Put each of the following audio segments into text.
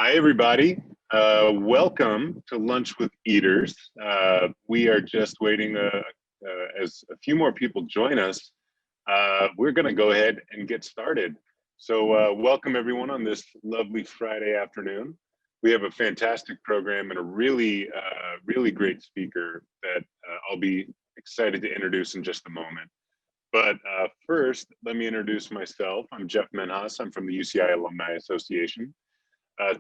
Hi, everybody. Welcome to Lunch with Eaters. We are just waiting as a few more people join us. We're going to go ahead and get started. So welcome, everyone, on this lovely Friday afternoon. We have a fantastic program and a really great speaker that I'll be excited to introduce in just a moment. But first, let me introduce myself. I'm Jeff Menhas. I'm from the UCI Alumni Association.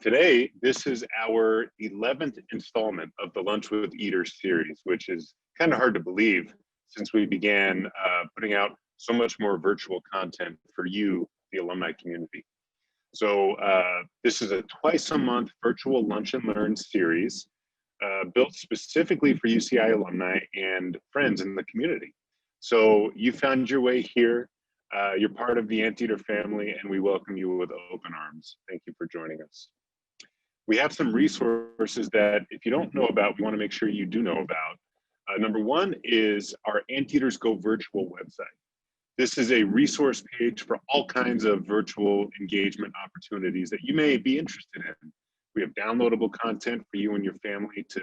Today, this is our 11th installment of the Lunch with Eaters series, which is kind of hard to believe since we began putting out so much more virtual content for you, the alumni community. So this is a twice-a-month virtual Lunch and Learn series built specifically for UCI alumni and friends in the community. So you found your way here. You're part of the Anteater family, and we welcome you with open arms. Thank you for joining us. We have some resources that, if you don't know about, we want to make sure you do know about. Number one is our Anteaters Go Virtual website. This is a resource page for all kinds of virtual engagement opportunities that you may be interested in. We have downloadable content for you and your family to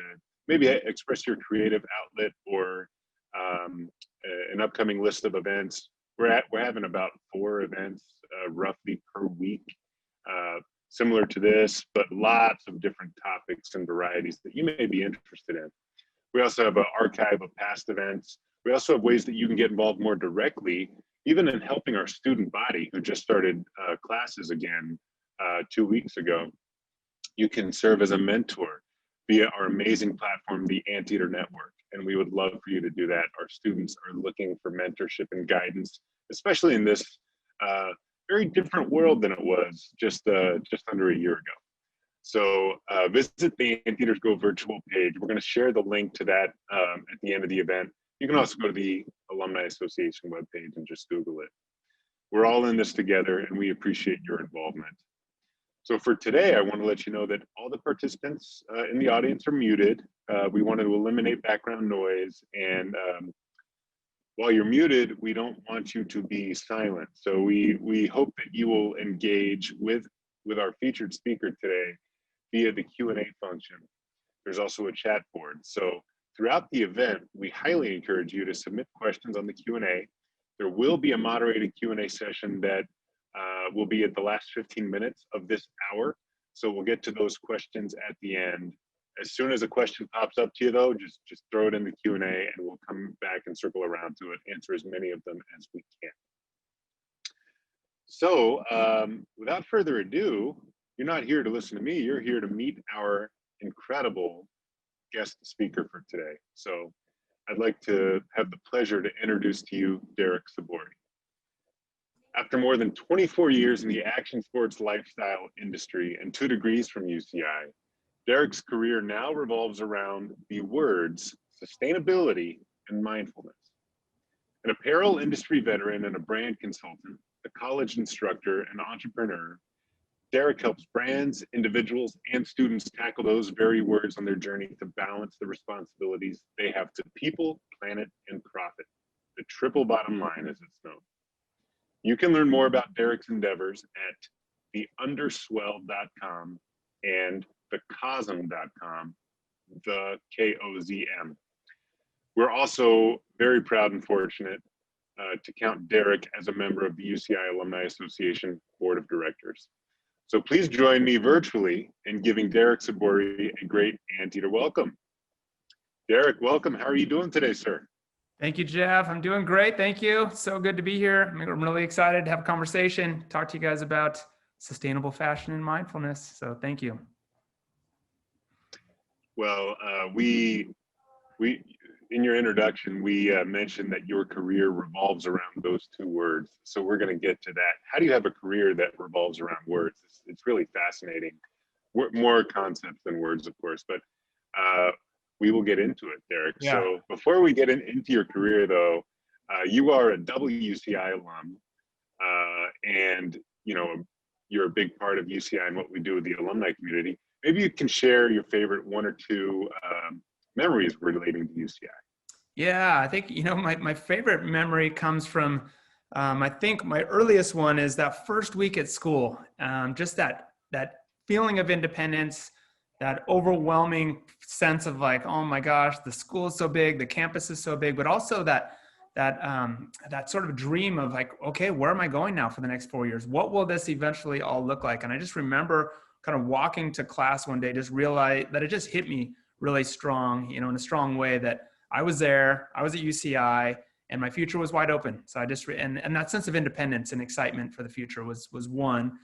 maybe express your creative outlet or an upcoming list of events. We're having about 4 events roughly per week, similar to this, but lots of different topics and varieties that you may be interested in. We also have an archive of past events. We also have ways that you can get involved more directly, even in helping our student body who just started classes again 2 weeks ago. You can serve as a mentor via our amazing platform, the Anteater Network. And we would love for you to do that. Our students are looking for mentorship and guidance, especially in this very different world than it was just under a year ago. So visit the Anteaters Go virtual page. We're going to share the link to that at the end of the event. You can also go to the Alumni Association webpage and just Google it. We're all in this together, and we appreciate your involvement. So for today, I want to let you know that all the participants in the audience are muted. We wanted to eliminate background noise, and while you're muted, we don't want you to be silent. So we hope that you will engage with our featured speaker today via the Q&A function. There's also a chat board. So throughout the event, we highly encourage you to submit questions on the Q&A. There will be a moderated Q&A session that will be at the last 15 minutes of this hour. So we'll get to those questions at the end. As soon as a question pops up to you, though, just throw it in the Q&A, and we'll come back and circle around to it, answer as many of them as we can. So without further ado, you're not here to listen to me. You're here to meet our incredible guest speaker for today. So I'd like to have the pleasure to introduce to you Derek Sabori. After more than 24 years in the action sports lifestyle industry and 2 degrees from UCI, Derek's career now revolves around the words sustainability and mindfulness. An apparel industry veteran and a brand consultant, a college instructor and entrepreneur, Derek helps brands, individuals, and students tackle those very words on their journey to balance the responsibilities they have to people, planet, and profit. The triple bottom line, as it's known. You can learn more about Derek's endeavors at theunderswell.com and thecosm.com, the K-O-Z-M. We're also very proud and fortunate to count Derek as a member of the UCI Alumni Association Board of Directors. So please join me virtually in giving Derek Sabori a great Anteater welcome. Derek, welcome. How are you doing today, sir? Thank you, Jeff. I'm doing great. Thank you. So good to be here. I'm really excited to have a conversation, talk to you guys about sustainable fashion and mindfulness. So thank you. Well, we in your introduction, we mentioned that your career revolves around those 2 words. So we're going to get to that. How do you have a career that revolves around words? It's really fascinating. More concepts than words, of course, but we will get into it, Derek. Yeah. So before we get into your career, though, you are a WCI alum, and you're a big part of UCI and what we do with the alumni community. Maybe you can share your favorite 1 or 2 memories relating to UCI. Yeah, I think, my favorite memory comes from, I think my earliest one is that first week at school. Just that feeling of independence, that overwhelming sense of like, oh my gosh, the school is so big, the campus is so big, but also that sort of dream of like, okay, where am I going now for the next 4 years? What will this eventually all look like? And I just remember kind of walking to class one day, just realized that it just hit me really strong, in a strong way, that I was there, I was at UCI, and my future was wide open. So I just, and that sense of independence and excitement for the future was one.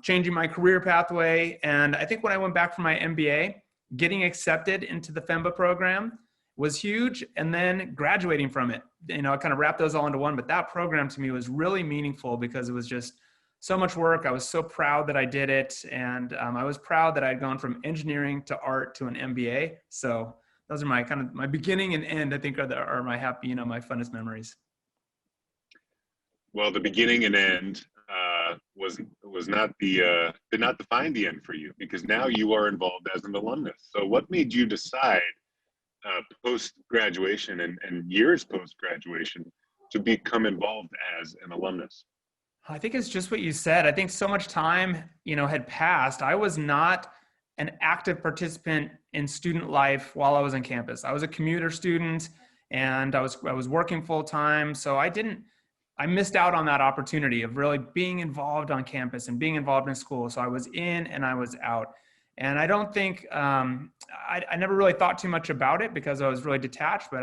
Changing my career pathway. And I think when I went back for my MBA, getting accepted into the FEMBA program was huge. And then graduating from it, I kind of wrapped those all into one. But that program to me was really meaningful because it was just so much work. I was so proud that I did it. And I was proud that I'd gone from engineering to art to an MBA. So those are my kind of my beginning and end, I think, are my happy, my funnest memories. Well, the beginning and end was not did not define the end for you, because now you are involved as an alumnus. So what made you decide post graduation and years post graduation to become involved as an alumnus? I think it's just what you said. I think so much time, had passed. I was not an active participant in student life while I was on campus. I was a commuter student and I was working full time. So I missed out on that opportunity of really being involved on campus and being involved in school. So I was in and I was out. And I don't think, I never really thought too much about it because I was really detached, but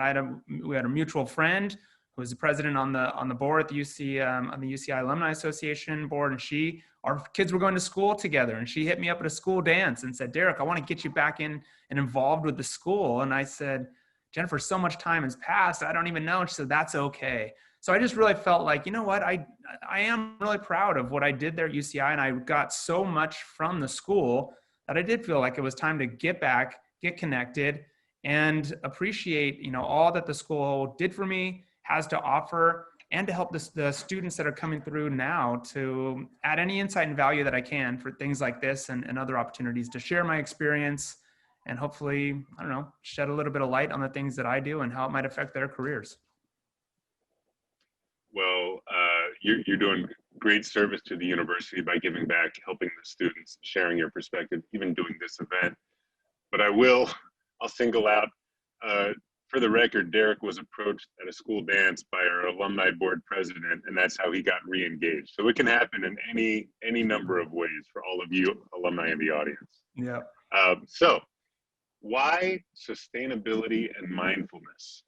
we had a mutual friend who was the president on the board at the UCI Alumni Association board. And our kids were going to school together, and she hit me up at a school dance and said, Derek, I want to get you back in and involved with the school. And I said, Jennifer, so much time has passed, I don't even know. And she said, that's okay. So I just really felt like, you know what, I am really proud of what I did there at UCI, and I got so much from the school that I did feel like it was time to get back, get connected, and appreciate, all that the school did for me, has to offer, and to help the students that are coming through now to add any insight and value that I can for things like this and other opportunities to share my experience and hopefully, shed a little bit of light on the things that I do and how it might affect their careers. Well, you're doing great service to the university by giving back, helping the students, sharing your perspective, even doing this event. But I'll single out, for the record, Derek was approached at a school dance by our alumni board president, and that's how he got re-engaged. So it can happen in any number of ways for all of you alumni in the audience. Yeah. So why sustainability and mindfulness?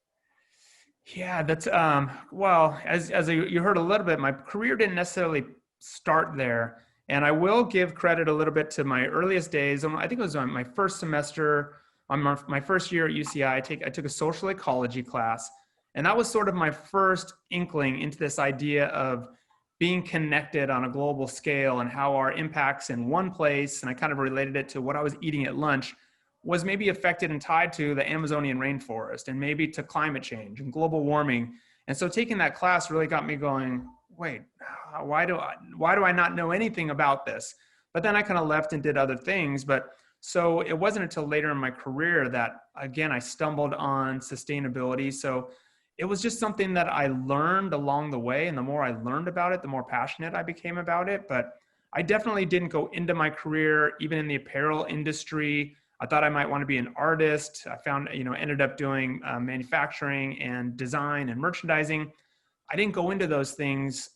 Yeah, that's, well, as you heard a little bit, my career didn't necessarily start there. And I will give credit a little bit to my earliest days. I think it was on my first semester, on my first year at UCI, I took a social ecology class. And that was sort of my first inkling into this idea of being connected on a global scale and how our impacts in one place, and I kind of related it to what I was eating at lunch, was maybe affected and tied to the Amazonian rainforest and maybe to climate change and global warming. And so taking that class really got me going, wait, why do I not know anything about this? But then I kind of left and did other things. But so it wasn't until later in my career that, again, I stumbled on sustainability. So it was just something that I learned along the way. And the more I learned about it, the more passionate I became about it. But I definitely didn't go into my career, even in the apparel industry. I thought I might want to be an artist. I found, ended up doing manufacturing and design and merchandising. I didn't go into those things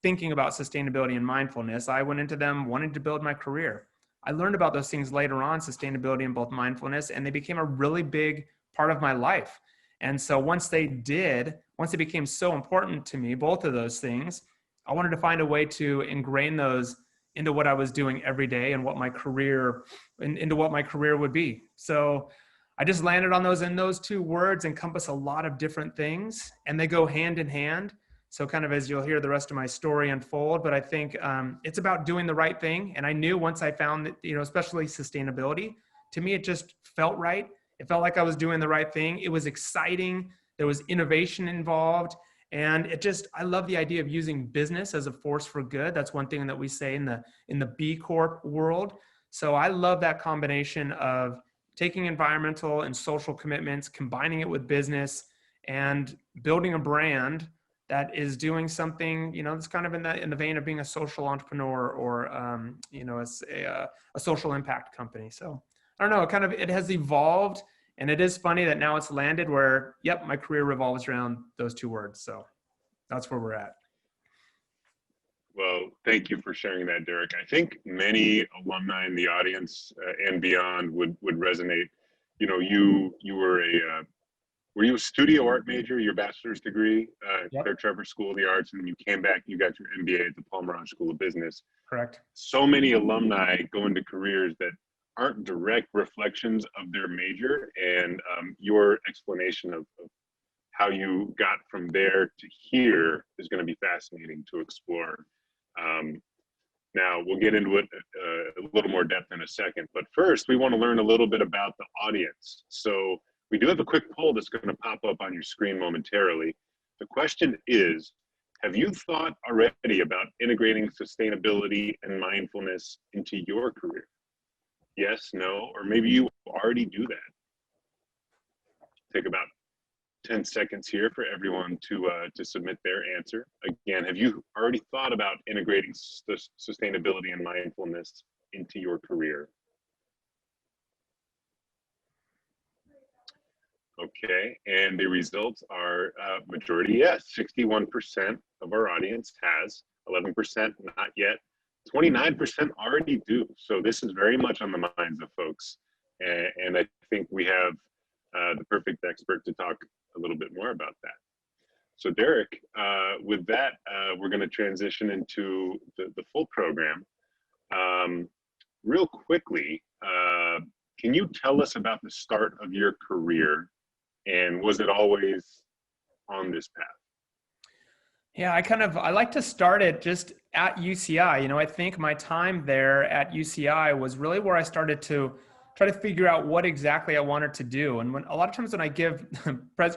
thinking about sustainability and mindfulness. I went into them wanting to build my career. I learned about those things later on, sustainability and both mindfulness, and they became a really big part of my life. And so once they became so important to me, both of those things, I wanted to find a way to ingrain those into what I was doing every day and what my career, into what my career would be. So I just landed on those, and those two words encompass a lot of different things, and they go hand in hand. So kind of as you'll hear the rest of my story unfold, but I think it's about doing the right thing. And I knew once I found that, especially sustainability, to me, it just felt right. It felt like I was doing the right thing. It was exciting. There was innovation involved. And I love the idea of using business as a force for good. That's one thing that we say in the B Corp world. So I love that combination of taking environmental and social commitments, combining it with business, and building a brand that is doing something, that's kind of in the vein of being a social entrepreneur or, a social impact company. So I don't know, it has evolved, and it is funny that now it's landed where, yep, my career revolves around those two words. So that's where we're at. Well, thank you for sharing that, Derek. I think many alumni in the audience and beyond would resonate. You were you a studio art major, your bachelor's degree at Yep. Claire Trevor School of the Arts, and then you came back, you got your MBA at the Palmerage School of Business. Correct. So many alumni go into careers that aren't direct reflections of their major, and your explanation of how you got from there to here is going to be fascinating to explore. Now, we'll get into it a little more depth in a second, but first, we want to learn a little bit about the audience. So we do have a quick poll that's going to pop up on your screen momentarily. The question is, have you thought already about integrating sustainability and mindfulness into your career? Yes, no, or maybe you already do that. Take about 10 seconds here for everyone to submit their answer. Again, have you already thought about integrating sustainability and mindfulness into your career? Okay, and the results are majority yes. 61% of our audience has, 11% not yet, 29% already do. So this is very much on the minds of folks. And I think we have the perfect expert to talk a little bit more about that. So Derek, with that, we're going to transition into the full program. Real quickly, can you tell us about the start of your career, and was it always on this path? Yeah, I like to start it just at UCI. I think my time there at UCI was really where I started to try to figure out what exactly I wanted to do. And a lot of times when I give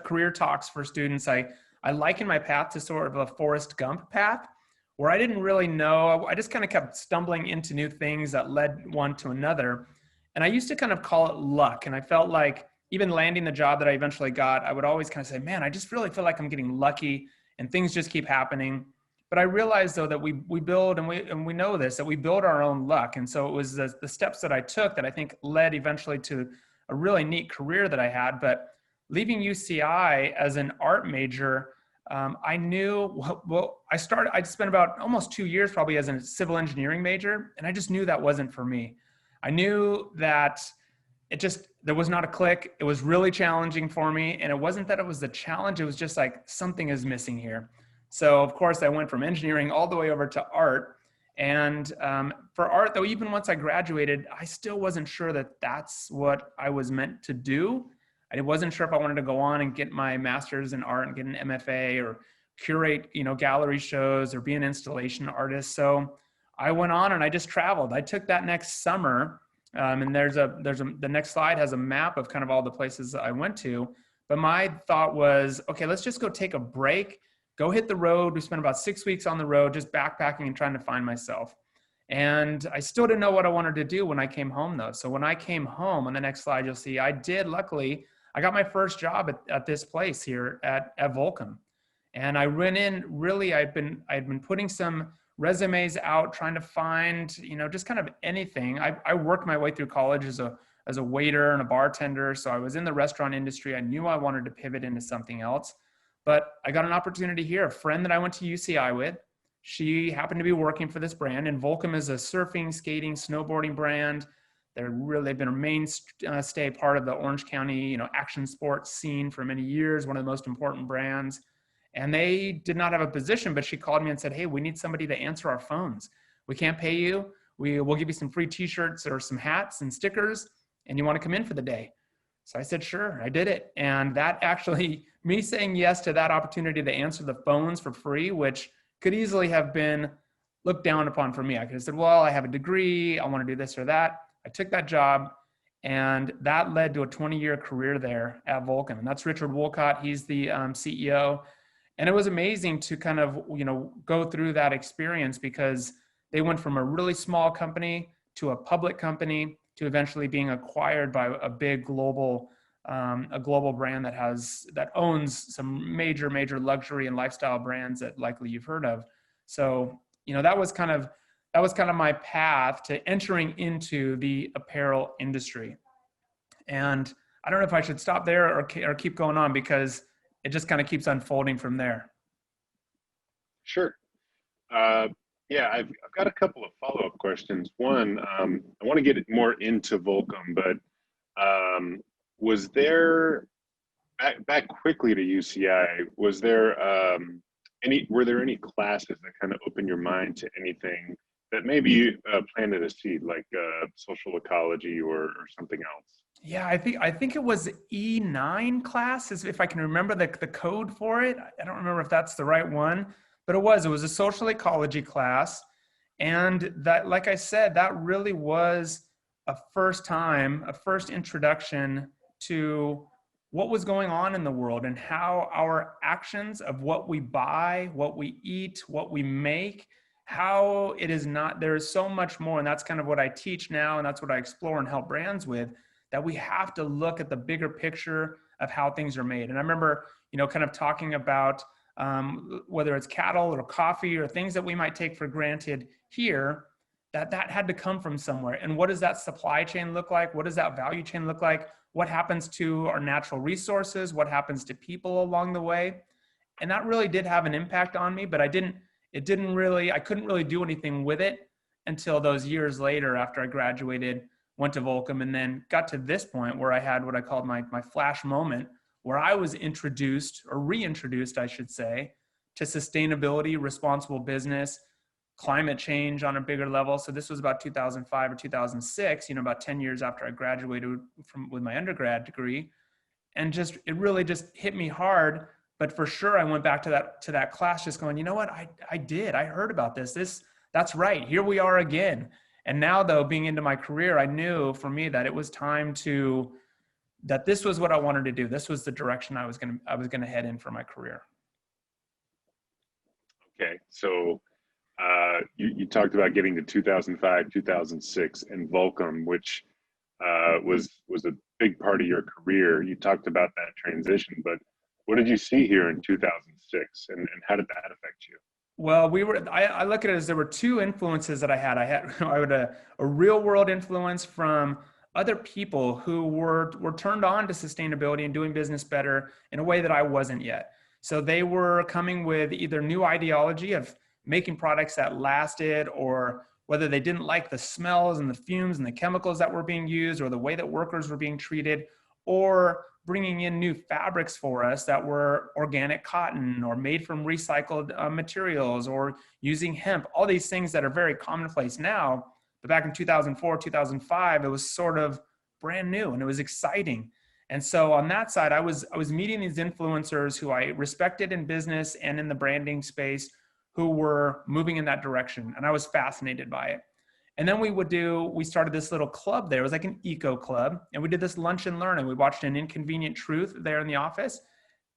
career talks for students, I liken my path to sort of a Forrest Gump path, where I didn't really know. I just kind of kept stumbling into new things that led one to another. And I used to kind of call it luck. And I felt like even landing the job that I eventually got, I would always kind of say, man, I just really feel like I'm getting lucky and things just keep happening. But I realized though that we build, and we know this, that we build our own luck. And so it was the steps that I took that I think led eventually to a really neat career that I had. But leaving UCI as an art major, I knew, I spent about almost 2 years probably as a civil engineering major. And I just knew that wasn't for me. I knew that there was not a click. It was really challenging for me. And it wasn't that it was the challenge. It was just like something is missing here. So of course I went from engineering all the way over to art. And for art though, even once I graduated, I still wasn't sure that that's what I was meant to do. I wasn't sure if I wanted to go on and get my master's in art and get an MFA or curate, gallery shows or be an installation artist. So I went on and I just traveled. I took that next summer. And the next slide has a map of kind of all the places that I went to. But my thought was, okay, let's just go take a break, go hit the road. We spent about 6 weeks on the road, just backpacking and trying to find myself. And I still didn't know what I wanted to do when I came home though. So when I came home, on the next slide, you'll see luckily, I got my first job at this place here at Volcom. And I went in, really, I had been putting some resumes out, trying to find, just kind of anything. I worked my way through college as a waiter and a bartender. So I was in the restaurant industry. I knew I wanted to pivot into something else, but I got an opportunity here. A friend that I went to UCI with, she happened to be working for this brand, and Volcom is a surfing, skating, snowboarding brand. They've been a mainstay part of the Orange County, action sports scene for many years, one of the most important brands. And they did not have a position, but she called me and said, hey, we need somebody to answer our phones. We can't pay you. We'll give you some free t-shirts or some hats and stickers, and you want to come in for the day. So I said, sure, I did it. And that actually, me saying yes to that opportunity to answer the phones for free, which could easily have been looked down upon for me. I could have said, well, I have a degree, I want to do this or that. I took that job, and that led to a 20-year career there at Volcom. And that's Richard Wolcott. He's the CEO. And it was amazing to kind of, go through that experience, because they went from a really small company to a public company to eventually being acquired by a big global a global brand that owns some major luxury and lifestyle brands that likely you've heard of. So, that was kind of my path to entering into the apparel industry. And I don't know if I should stop there or keep going on, because it just kind of keeps unfolding from there. Sure. Uh, yeah, I've got a couple of follow-up questions. One, I want to get more into Volcom, but was there back quickly to UCI? Was there were there any classes that kind of opened your mind to anything that maybe planted a seed, like social ecology or something else? Yeah, I think it was E9 class, if I can remember the code for it. I don't remember if that's the right one, but it was a social ecology class. And that, like I said, that really was a first introduction to what was going on in the world and how our actions of what we buy, what we eat, what we make, how it is not, there is so much more. And that's kind of what I teach now. And that's what I explore and help brands with, that we have to look at the bigger picture of how things are made. And I remember, kind of talking about whether it's cattle or coffee or things that we might take for granted here, that had to come from somewhere. And what does that supply chain look like? What does that value chain look like? What happens to our natural resources? What happens to people along the way? And that really did have an impact on me, but I couldn't really do anything with it until those years later, after I graduated, went to Volcom, and then got to this point where I had what I called my flash moment, where I was introduced, or reintroduced, I should say, to sustainability, responsible business, climate change on a bigger level. So this was about 2005 or 2006, about 10 years after I graduated with my undergrad degree. And it really just hit me hard. But for sure, I went back to that class just going, you know what, I heard about this. That's right. Here we are again. And now, though, being into my career, I knew for me that it was time that this was what I wanted to do. This was the direction I was going to head in for my career. Okay. So you talked about getting to 2005, 2006 and Volcom, which was a big part of your career. You talked about that transition, but what did you see here in 2006 and how did that affect you? Well, I look at it as there were two influences that I had. I had a real world influence from other people who were turned on to sustainability and doing business better in a way that I wasn't yet. So they were coming with either new ideology of making products that lasted, or whether they didn't like the smells and the fumes and the chemicals that were being used, or the way that workers were being treated, or bringing in new fabrics for us that were organic cotton or made from recycled materials, or using hemp, all these things that are very commonplace now. But back in 2004, 2005, it was sort of brand new and it was exciting. And so on that side, I was meeting these influencers who I respected in business and in the branding space, who were moving in that direction. And I was fascinated by it. And then we started this little club there. It was like an eco club. And we did this lunch and learn. And we watched An Inconvenient Truth there in the office.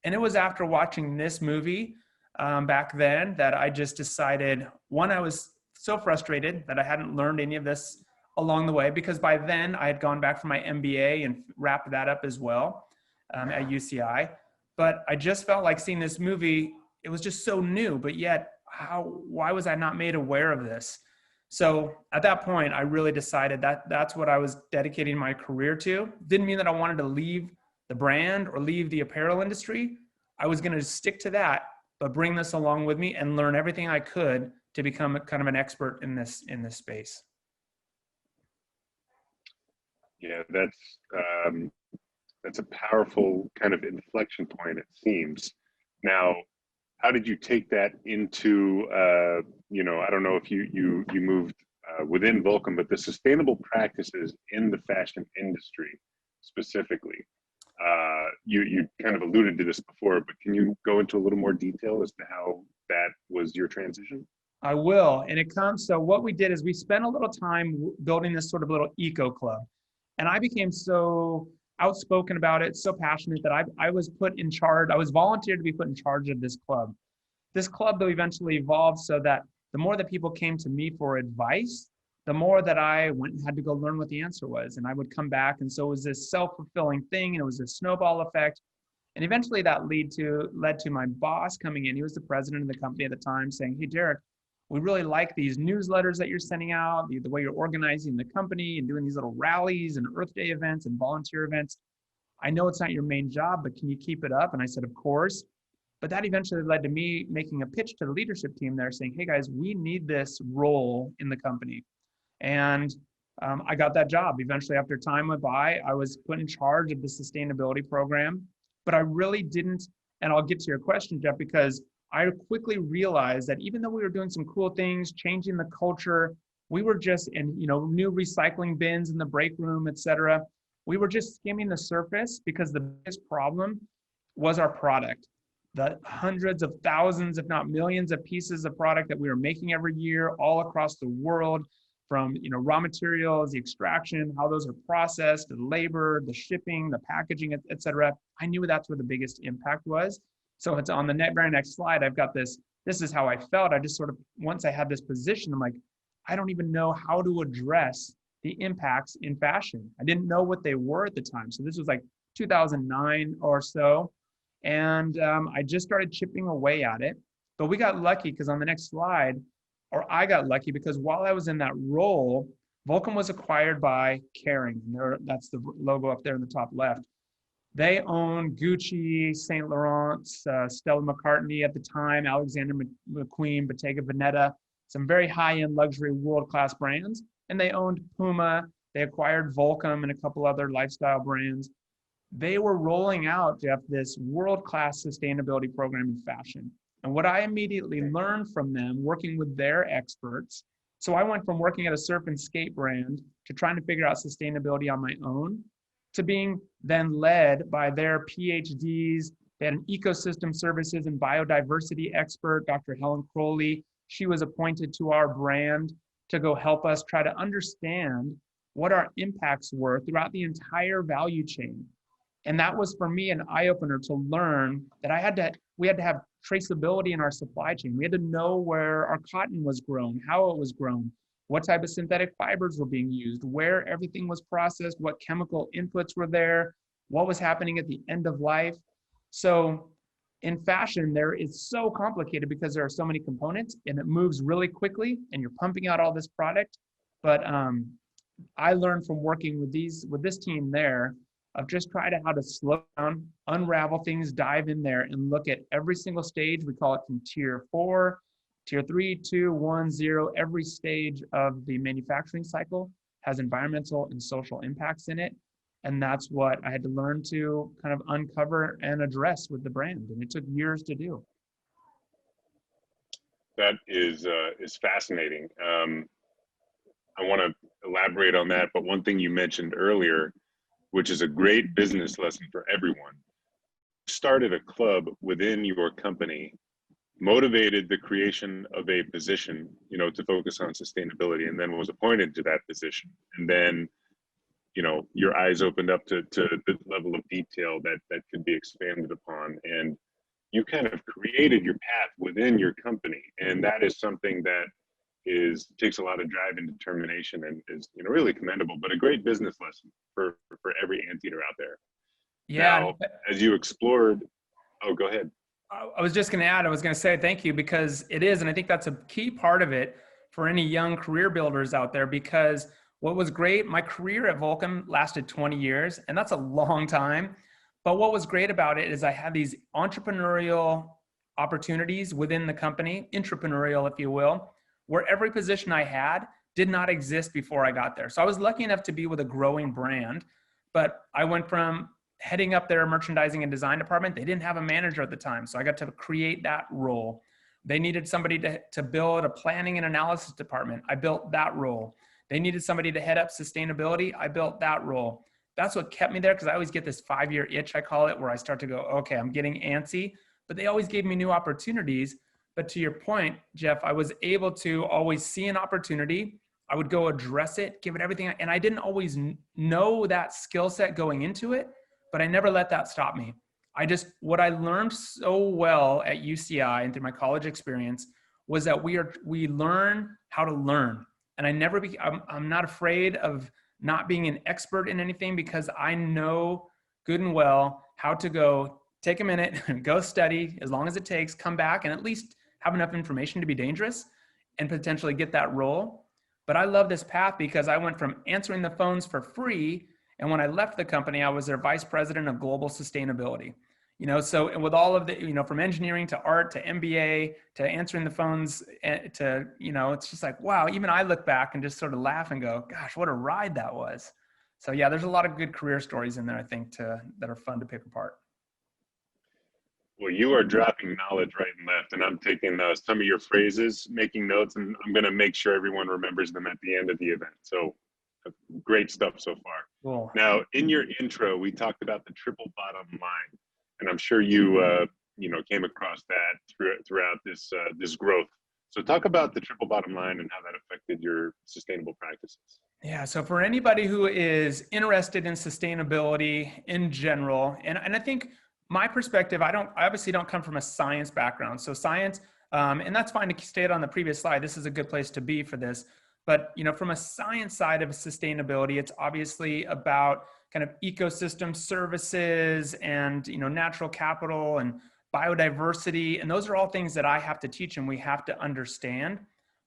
And it was after watching this movie back then that I just decided, one, I was so frustrated that I hadn't learned any of this along the way, because by then I had gone back for my MBA and wrapped that up as well at UCI. But I just felt like seeing this movie, it was just so new, but yet why was I not made aware of this? So at that point, I really decided that that's what I was dedicating my career to. Didn't mean that I wanted to leave the brand or leave the apparel industry. I was going to stick to that, but bring this along with me and learn everything I could to become kind of an expert in this space. Yeah, that's a powerful kind of inflection point, it seems. Now, how did you take that into, I don't know if you moved within Volcom, but the sustainable practices in the fashion industry specifically? You kind of alluded to this before, but can you go into a little more detail as to how that was your transition? I will. And so what we did is we spent a little time building this sort of little eco club. And I became so outspoken about it, so passionate, that I was put in charge. I was volunteered to be put in charge of this club. This club, though, eventually evolved so that the more that people came to me for advice, the more that I went and had to go learn what the answer was. And I would come back. And so it was this self-fulfilling thing, and it was a snowball effect. And eventually that led to my boss coming in. He was the president of the company at the time, saying, "Hey, Derek, we really like these newsletters that you're sending out, the way you're organizing the company and doing these little rallies and Earth Day events and volunteer events. I know it's not your main job, but can you keep it up?" And I said, "Of course." But that eventually led to me making a pitch to the leadership team there saying, "Hey guys, we need this role in the company." And I got that job. Eventually, after time went by, I was put in charge of the sustainability program. But I really didn't, and I'll get to your question, Jeff, because I quickly realized that even though we were doing some cool things, changing the culture, we were just in, new recycling bins in the break room, et cetera. We were just skimming the surface because the biggest problem was our product. The hundreds of thousands, if not millions of pieces of product that we were making every year all across the world, from raw materials, the extraction, how those are processed, the labor, the shipping, the packaging, et cetera. I knew that's where the biggest impact was. So it's on the very next slide, I've got this is how I felt. I just sort of, once I had this position, I'm like, I don't even know how to address the impacts in fashion. I didn't know what they were at the time. So this was like 2009 or so. And I just started chipping away at it. But we got lucky because on the next slide, or I got lucky because while I was in that role, Vulcan was acquired by Kering. That's the logo up there in the top left. They owned Gucci, Saint Laurent, Stella McCartney at the time, Alexander McQueen, Bottega Veneta, some very high-end luxury world-class brands. And they owned Puma. They acquired Volcom and a couple other lifestyle brands. They were rolling out, Jeff, this world-class sustainability program in fashion. And what I immediately learned from them, working with their experts, so I went from working at a surf and skate brand to trying to figure out sustainability on my own, to being then led by their PhDs. They had an ecosystem services and biodiversity expert, Dr. Helen Crowley. She was appointed to our brand to go help us try to understand what our impacts were throughout the entire value chain. And that was for me an eye-opener to learn that we had to have traceability in our supply chain. We had to know where our cotton was grown, how it was grown, what type of synthetic fibers were being used, where everything was processed, what chemical inputs were there, what was happening at the end of life. So in fashion, it's so complicated because there are so many components and it moves really quickly and you're pumping out all this product. But I learned from working with this team there of just trying how to slow down, unravel things, dive in there and look at every single stage. We call it from tier 4, tier 3, 2, 1, 0. Every stage of the manufacturing cycle has environmental and social impacts in it. And that's what I had to learn to kind of uncover and address with the brand. And it took years to do. That is fascinating. I want to elaborate on that, but one thing you mentioned earlier, which is a great business lesson for everyone. Started a club within your company, motivated the creation of a position, to focus on sustainability, and then was appointed to that position. And then, your eyes opened up to the level of detail that could be expanded upon. And you kind of created your path within your company. And that is something that takes a lot of drive and determination and is really commendable, but a great business lesson for every anteater out there. Yeah. Now, as you explored, go ahead. I was just going to add, I was going to say thank you, because it is, and I think that's a key part of it for any young career builders out there, because what was great, my career at Vulcan lasted 20 years, and that's a long time. But what was great about it is I had these entrepreneurial opportunities within the company, intrapreneurial, if you will, where every position I had did not exist before I got there. So I was lucky enough to be with a growing brand, but I went from heading up their merchandising and design department. They didn't have a manager at the time, so I got to create that role. They needed somebody to build a planning and analysis department. I built that role. They needed somebody to head up sustainability. I built that role. That's what kept me there, because I always get this 5-year itch, I call it, where I start to go, okay, I'm getting antsy, but they always gave me new opportunities. But to your point, Jeff, I was able to always see an opportunity. I would go address it, give it everything. And I didn't always know that skill set going into it, but I never let that stop me. What I learned so well at UCI and through my college experience was that we learn how to learn. And I'm not afraid of not being an expert in anything, because I know good and well how to go take a minute and go study as long as it takes, come back and at least have enough information to be dangerous and potentially get that role. But I love this path because I went from answering the phones for free, and when I left the company, I was their vice president of global sustainability. So with all of the, from engineering to art to MBA to answering the phones to, it's just like, wow, even I look back and just sort of laugh and go, gosh, what a ride that was. So yeah, there's a lot of good career stories in there, I think, that are fun to pick apart. Well, you are dropping knowledge right and left, and I'm taking some of your phrases, making notes, and I'm going to make sure everyone remembers them at the end of the event. So great stuff so far. Cool. Now, in your intro, we talked about the triple bottom line, and I'm sure you came across that throughout this growth. So talk about the triple bottom line and how that affected your sustainable practices. Yeah, so for anybody who is interested in sustainability in general, and I think my perspective, I obviously don't come from a science background. So science, and that's fine to state on the previous slide, this is a good place to be for this. But, from a science side of sustainability, it's obviously about kind of ecosystem services and, natural capital and biodiversity. And those are all things that I have to teach and we have to understand.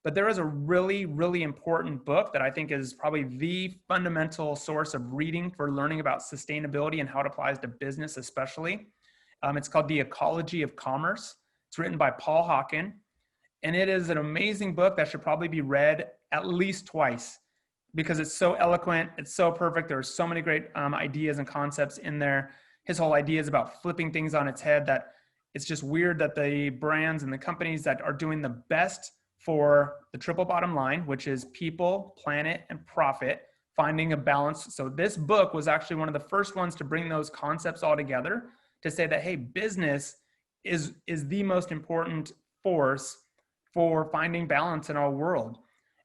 But there is a really, really important book that I think is probably the fundamental source of reading for learning about sustainability and how it applies to business especially. It's called The Ecology of Commerce. It's written by Paul Hawken. And it is an amazing book that should probably be read at least twice because it's so eloquent. It's so perfect. There are so many great ideas and concepts in there. His whole idea is about flipping things on its head, that it's just weird that the brands and the companies that are doing the best for the triple bottom line, which is people, planet, and profit, finding a balance. So this book was actually one of the first ones to bring those concepts all together to say that, hey, business is the most important force for finding balance in our world.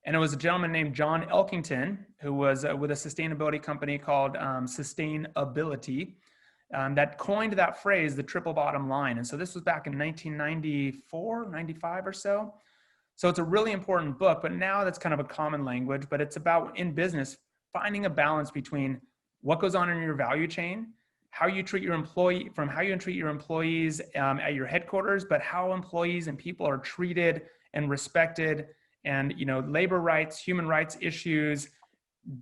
And it was a gentleman named John Elkington, who was with a sustainability company called Sustainability, that coined that phrase, the triple bottom line. And so this was back in 1994, 95 or so. So it's a really important book, but now that's kind of a common language, but it's about, in business, finding a balance between what goes on in your value chain, how you treat your employees at your headquarters, but how employees and people are treated and respected, and labor rights, human rights issues,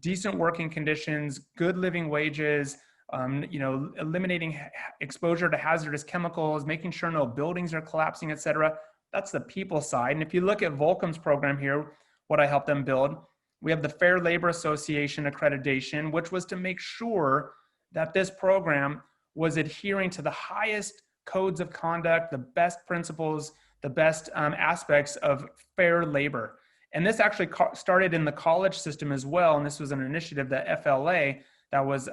decent working conditions, good living wages, eliminating exposure to hazardous chemicals, making sure no buildings are collapsing, et cetera. That's the people side. And if you look at Volcom's program here, what I helped them build, we have the Fair Labor Association accreditation, which was to make sure that this program was adhering to the highest codes of conduct, the best principles, the best aspects of fair labor. And this actually started in the college system as well. And this was an initiative, the FLA, that was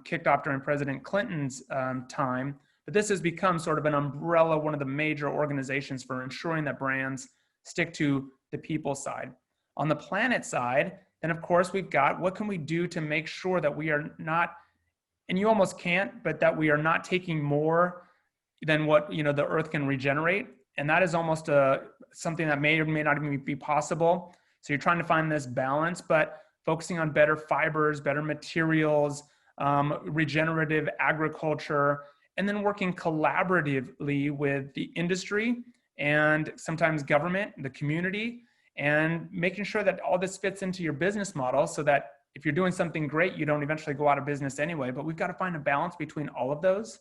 kicked off during President Clinton's time. But this has become sort of an umbrella, one of the major organizations for ensuring that brands stick to the people side. On the planet side, then of course we've got, what can we do to make sure that we are not, and you almost can't, but that we are not taking more than what the earth can regenerate. And that is almost something that may or may not even be possible. So you're trying to find this balance, but focusing on better fibers, better materials, regenerative agriculture, and then working collaboratively with the industry and sometimes government, the community, and making sure that all this fits into your business model so that if you're doing something great, you don't eventually go out of business anyway. But we've got to find a balance between all of those.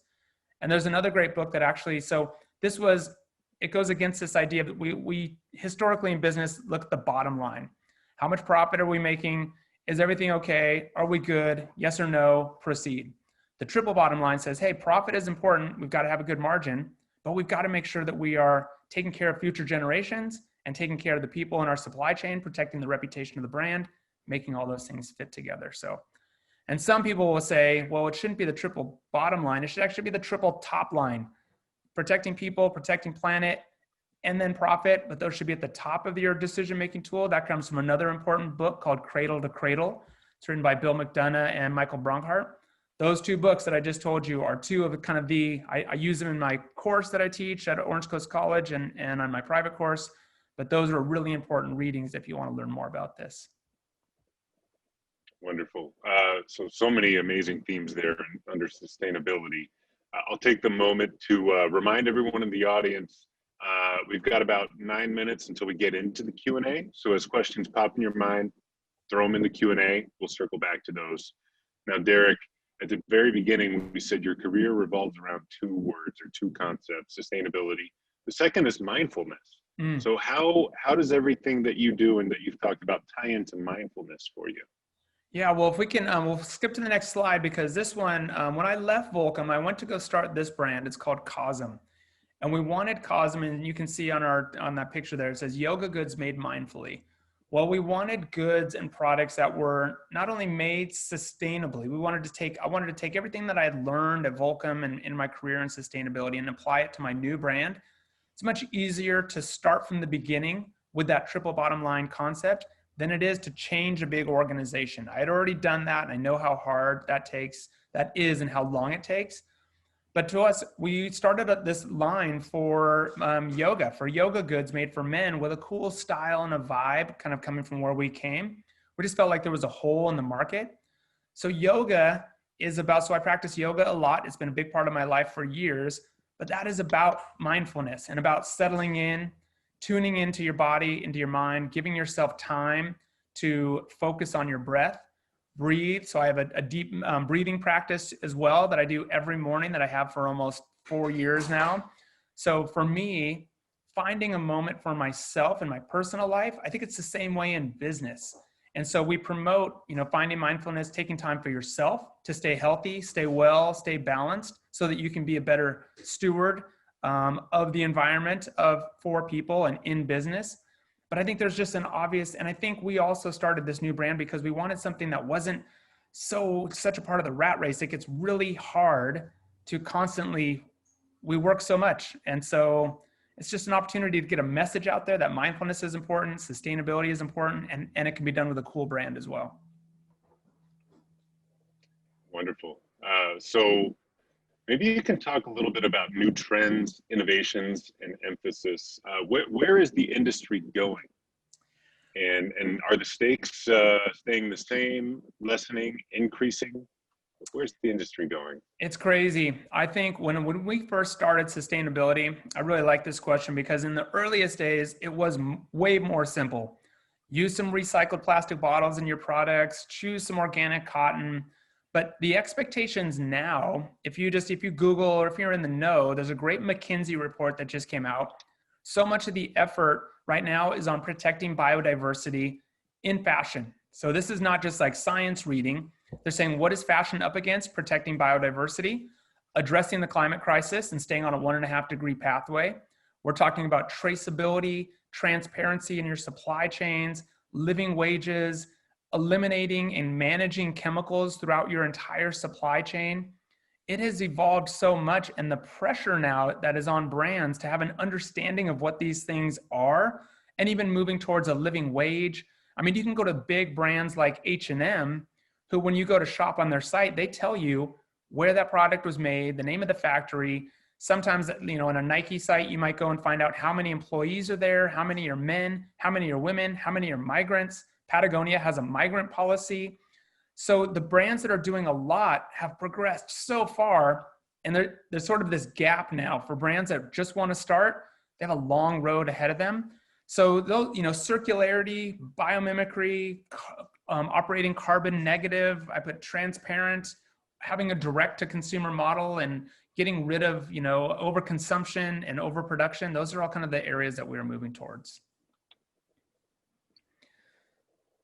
And there's another great book that actually, so it goes against this idea that we historically in business look at the bottom line. How much profit are we making? Is everything okay? Are we good? Yes or no? Proceed. The triple bottom line says, hey, profit is important. We've got to have a good margin, but we've got to make sure that we are taking care of future generations and taking care of the people in our supply chain, protecting the reputation of the brand, making all those things fit together. So, and some people will say, well, it shouldn't be the triple bottom line. It should actually be the triple top line, protecting people, protecting planet, and then profit, but those should be at the top of your decision-making tool. That comes from another important book called Cradle to Cradle. It's written by Bill McDonough and Michael Bronkhart. Those two books that I just told you are two of kind of I use them in my course that I teach at Orange Coast College and on my private course, but those are really important readings if you want to learn more about this. Wonderful. So many amazing themes there under sustainability. I'll take the moment to remind everyone in the audience, we've got about 9 minutes until we get into the Q&A. So as questions pop in your mind, throw them in the Q&A. We'll circle back to those. Now, Derek, at the very beginning, we said your career revolves around two words or two concepts, sustainability. The second is mindfulness. So how does everything that you do and that you've talked about tie into mindfulness for you? Yeah, well, if we can, we'll skip to the next slide because this one, when I left Volcom, I went to go start this brand. It's called Cosm. And we wanted Cosm, and you can see on that picture there, it says yoga goods made mindfully. Well, we wanted goods and products that were not only made sustainably, I wanted to take everything that I had learned at Volcom and in my career in sustainability and apply it to my new brand. It's much easier to start from the beginning with that triple bottom line concept than it is to change a big organization. I had already done that, and I know how hard that is and how long it takes. But to us, we started this line for yoga goods made for men with a cool style and a vibe kind of coming from where we came. We just felt like there was a hole in the market. So yoga is about, so I practice yoga a lot. It's been a big part of my life for years, but that is about mindfulness and about settling in, tuning into your body, into your mind, giving yourself time to focus on your breath, breathe. So I have a deep breathing practice as well that I do every morning that I have for almost 4 years now. So for me, finding a moment for myself in my personal life, I think it's the same way in business. And so we promote, finding mindfulness, taking time for yourself to stay healthy, stay well, stay balanced so that you can be a better steward of the environment for people and in business. But I think there's just an obvious, and I think we also started this new brand because we wanted something that wasn't such a part of the rat race. It gets really hard to we work so much. And so it's just an opportunity to get a message out there that mindfulness is important, sustainability is important, and it can be done with a cool brand as well. Wonderful. So maybe you can talk a little bit about new trends, innovations, and emphasis. Where is the industry going? And are the stakes staying the same, lessening, increasing? Where's the industry going? It's crazy. I think when we first started sustainability, I really like this question because in the earliest days, it was way more simple. Use some recycled plastic bottles in your products, choose some organic cotton. But the expectations now, if you Google or if you're in the know, there's a great McKinsey report that just came out. So much of the effort right now is on protecting biodiversity in fashion. So this is not just like science reading. They're saying, what is fashion up against? Protecting biodiversity, addressing the climate crisis and staying on a 1.5 degree pathway. We're talking about traceability, transparency in your supply chains, living wages, eliminating and managing chemicals throughout your entire supply chain. It has evolved so much, and the pressure now that is on brands to have an understanding of what these things are, and even moving towards a living wage. I mean, you can go to big brands like H&M, who when you go to shop on their site, they tell you where that product was made, the name of the factory. Sometimes, on a Nike site, you might go and find out how many employees are there, how many are men, how many are women, how many are migrants. Patagonia has a migrant policy. So the brands that are doing a lot have progressed so far, and there's sort of this gap now for brands that just want to start. They have a long road ahead of them. So those, circularity, biomimicry, operating carbon negative, I put transparent, having a direct to consumer model and getting rid of, overconsumption and overproduction. Those are all kind of the areas that we're moving towards.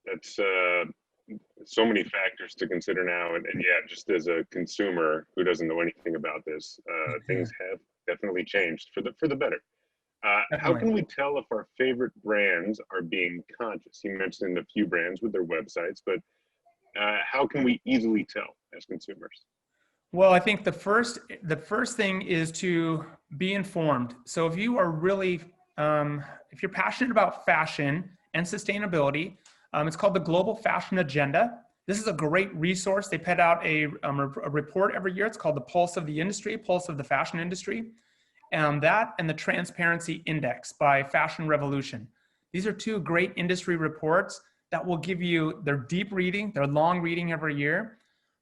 That's so many factors to consider now. And yeah, just as a consumer who doesn't know anything about this, things have definitely changed for the better. How can we tell if our favorite brands are being conscious? You mentioned a few brands with their websites, but how can we easily tell as consumers? Well, I think the first thing is to be informed. So if you are really, if you're passionate about fashion and sustainability, it's called the Global Fashion Agenda. This is a great resource. They put out a report every year. It's called the Pulse of the Industry, Pulse of the Fashion Industry. That and the Transparency Index by Fashion Revolution. These are two great industry reports that will give you their deep reading, their long reading every year,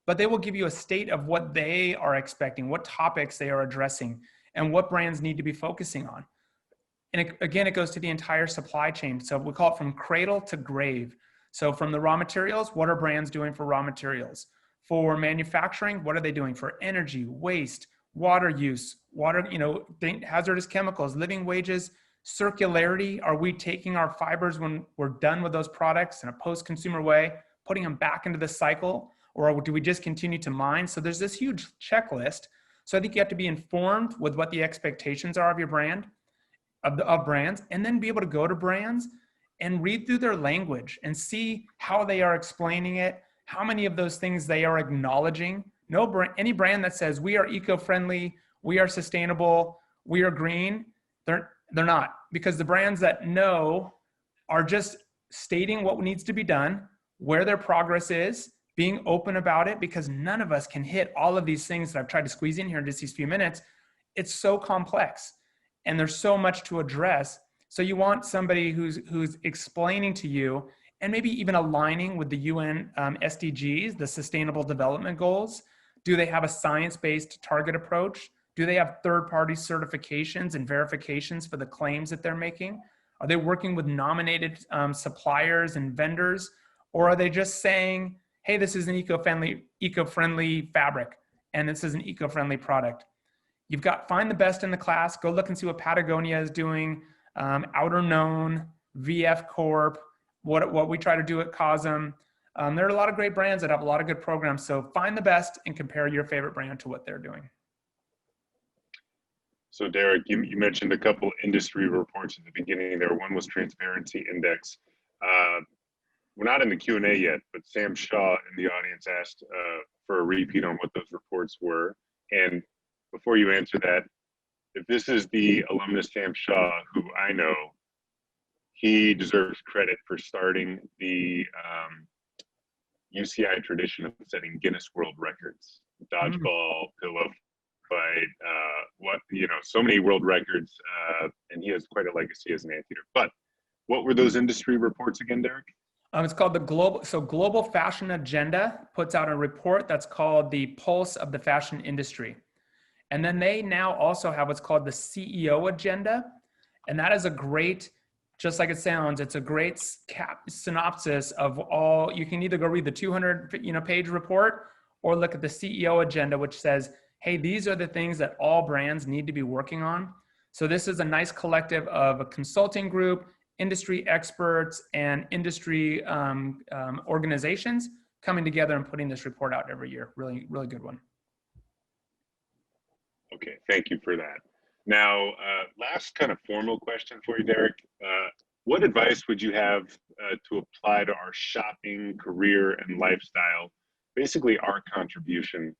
but they will give you a state of what they are expecting, what topics they are addressing, and what brands need to be focusing on. And again, it goes to the entire supply chain. So we call it from cradle to grave. So from the raw materials, what are brands doing for raw materials? For manufacturing, what are they doing for energy, waste, water use, hazardous chemicals, living wages, circularity? Are we taking our fibers when we're done with those products in a post-consumer way, putting them back into the cycle, or do we just continue to mine? So there's this huge checklist. So I think you have to be informed with what the expectations are of your brand, of brands, and then be able to go to brands and read through their language and see how they are explaining it, how many of those things they are acknowledging. Any brand that says we are eco-friendly, we are sustainable, we are green, they're not, because the brands that know are just stating what needs to be done, where their progress is, being open about it, because none of us can hit all of these things that I've tried to squeeze in here in just these few minutes. It's so complex and there's so much to address. So you want somebody who's explaining to you and maybe even aligning with the UN SDGs, the Sustainable Development Goals. Do they have a science-based target approach? Do they have third-party certifications and verifications for the claims that they're making? Are they working with nominated suppliers and vendors? Or are they just saying, hey, this is an eco-friendly fabric, and this is an eco-friendly product? You've got find the best in the class. Go look and see what Patagonia is doing, Outer Known, VF Corp, what we try to do at COSM. There are a lot of great brands that have a lot of good programs. So find the best and compare your favorite brand to what they're doing. So Derek, you mentioned a couple industry reports at the beginning there. One was Transparency Index. We're not in the Q&A yet, but Sam Shaw in the audience asked for a repeat on what those reports were. And before you answer that, if this is the alumnus Sam Shaw, who I know, he deserves credit for starting the UCI tradition of setting Guinness World Records, dodgeball, pillow fight, so many world records, and he has quite a legacy as an anteater. But what were those industry reports again, Derek? It's called the Global Fashion Agenda puts out a report that's called the Pulse of the Fashion Industry. And then they now also have what's called the CEO Agenda. And that is a great, just like it sounds, it's a great synopsis of all. You can either go read the 200 page report or look at the CEO Agenda, which says, hey, these are the things that all brands need to be working on. So this is a nice collective of a consulting group, industry experts, and industry organizations coming together and putting this report out every year. Really, really good one. Okay, thank you for that. Now, last kind of formal question for you, Derek. What advice would you have to apply to our shopping, career, and lifestyle? Basically, our contribution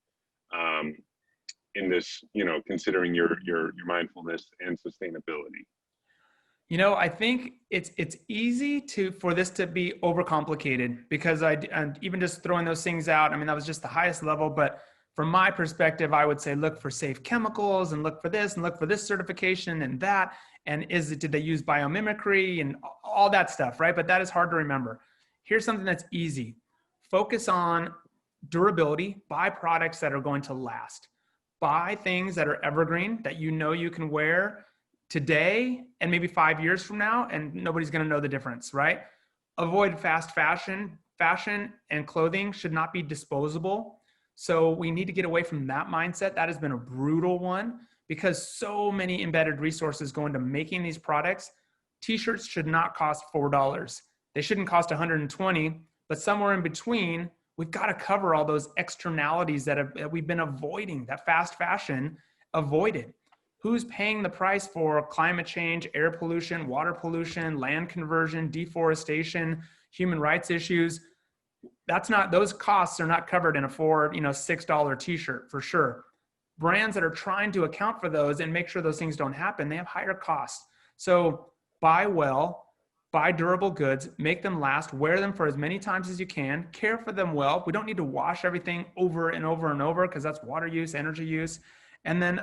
in this, considering your mindfulness and sustainability. I think it's easy for this to be overcomplicated, because and even just throwing those things out, I mean, that was just the highest level, but from my perspective, I would say look for safe chemicals and look for this and look for this certification and that. And did they use biomimicry and all that stuff, right? But that is hard to remember. Here's something that's easy. Focus on durability. Buy products that are going to last. Buy things that are evergreen, that you can wear today and maybe 5 years from now, and nobody's going to know the difference, right? Avoid fast fashion. Fashion and clothing should not be disposable. So we need to get away from that mindset. That has been a brutal one, because so many embedded resources go into making these products. T-shirts should not cost $4. They shouldn't cost $120, but somewhere in between, we've got to cover all those externalities that we've been avoiding, that fast fashion avoided. Who's paying the price for climate change, air pollution, water pollution, land conversion, deforestation, human rights issues? Those costs are not covered in a $6 t-shirt for sure. Brands that are trying to account for those and make sure those things don't happen, they have higher costs. So buy well, buy durable goods, make them last, wear them for as many times as you can, care for them well. We don't need to wash everything over and over and over, because that's water use, energy use. And then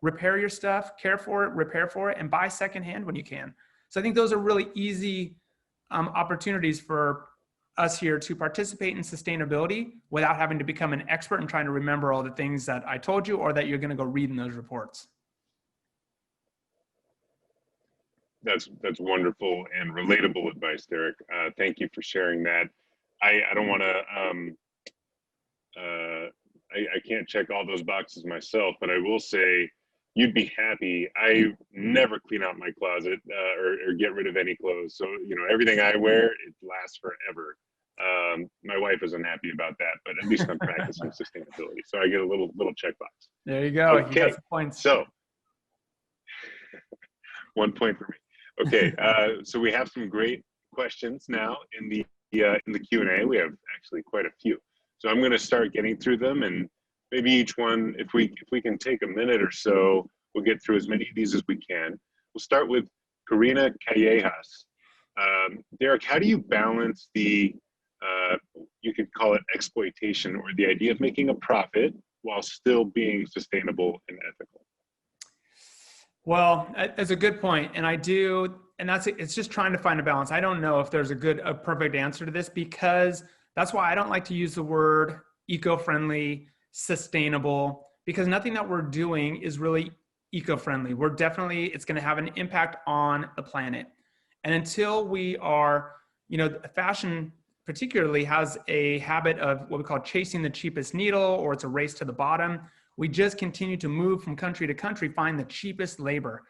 repair your stuff, care for it, repair for it, and buy secondhand when you can. So I think those are really easy opportunities for us here to participate in sustainability without having to become an expert and trying to remember all the things that I told you or that you're going to go read in those reports. That's wonderful and relatable advice, Derek. Thank you for sharing that. I don't want to. I can't check all those boxes myself, but I will say you'd be happy. I never clean out my closet or get rid of any clothes. So everything I wear, it lasts forever. My wife isn't happy about that, but at least I'm practicing sustainability. So I get a little checkbox. There you go. Okay. You got some points. So 1 point for me. Okay, so we have some great questions now in the Q&A. We have actually quite a few. So I'm going to start getting through them, and maybe each one, if we can take a minute or so, we'll get through as many of these as we can. We'll start with Karina Callejas. Derek, how do you balance the, you could call it exploitation, or the idea of making a profit while still being sustainable and ethical? Well, that's a good point. And it's just trying to find a balance. I don't know if there's a perfect answer to this, because that's why I don't like to use the word eco-friendly, sustainable, because nothing that we're doing is really eco-friendly. It's going to have an impact on the planet. And until we are, fashion particularly has a habit of what we call chasing the cheapest needle, or it's a race to the bottom. We just continue to move from country to country, find the cheapest labor.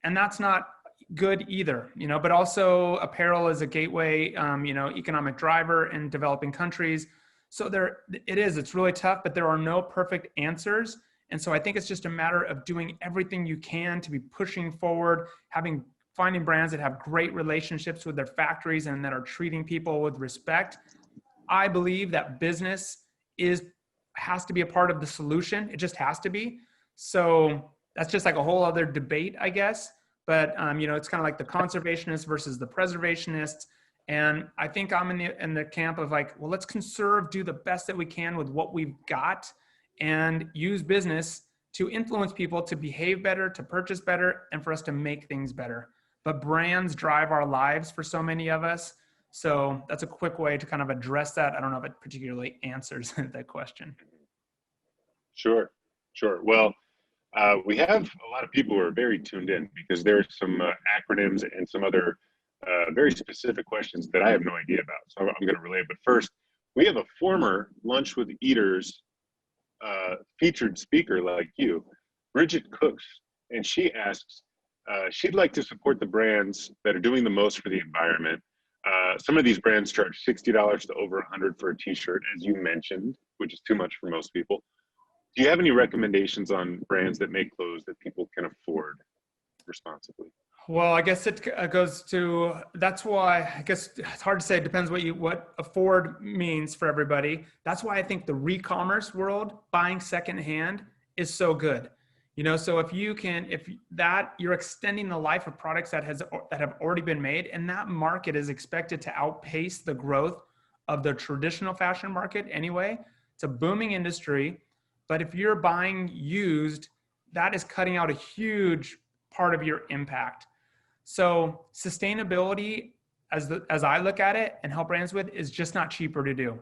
And that's not good either, but also apparel is a gateway, economic driver in developing countries. So it's really tough, but there are no perfect answers. And so I think it's just a matter of doing everything you can to be pushing forward, finding brands that have great relationships with their factories and that are treating people with respect. I believe that business has to be a part of the solution. It just has to be. So that's just like a whole other debate, I guess. But it's kind of like the conservationists versus the preservationists. And I think I'm in the camp of like, well, let's conserve, do the best that we can with what we've got, and use business to influence people to behave better, to purchase better, and for us to make things better. But brands drive our lives for so many of us. So that's a quick way to kind of address that. I don't know if it particularly answers that question. Sure. Well, we have a lot of people who are very tuned in, because there's some acronyms and some other very specific questions that I have no idea about. So I'm going to relay it. But first, we have a former Lunch with Eaters featured speaker like you, Bridget Cooks, and she asks, she'd like to support the brands that are doing the most for the environment. Some of these brands charge $60 to over $100 for a t-shirt, as you mentioned, which is too much for most people. Do you have any recommendations on brands that make clothes that people can afford responsibly? Well, I guess it goes to, that's why, I guess it's hard to say. It depends what afford means for everybody. That's why I think the re-commerce world, buying secondhand, is so good. So if you're extending the life of products that have already been made, and that market is expected to outpace the growth of the traditional fashion market anyway. It's a booming industry, but if you're buying used, that is cutting out a huge part of your impact. So sustainability, as I look at it and help brands with, is just not cheaper to do.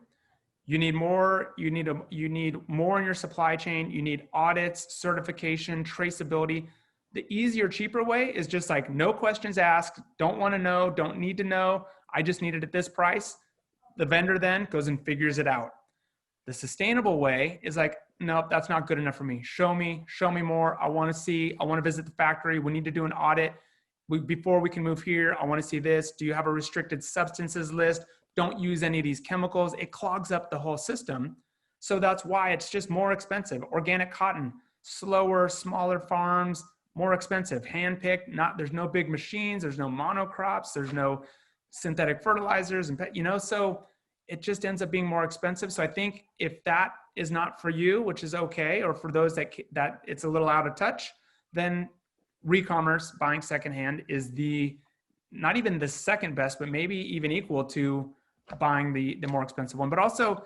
You need more. You need more in your supply chain. You need audits, certification, traceability. The easier, cheaper way is just like no questions asked. Don't want to know. Don't need to know. I just need it at this price. The vendor then goes and figures it out. The sustainable way is like, nope, that's not good enough for me. Show me more. I want to see. I want to visit the factory. We need to do an audit. Before we can move here, I want to see this. Do you have a restricted substances list? Don't use any of these chemicals. It clogs up the whole system. So that's why it's just more expensive. Organic cotton, slower, smaller farms, more expensive. Hand-picked, there's no big machines, there's no monocrops, there's no synthetic fertilizers, and so it just ends up being more expensive. So I think if that is not for you, which is okay, or for those that it's a little out of touch, then re-commerce, buying secondhand, is not even the second best, but maybe even equal to buying the more expensive one. But also,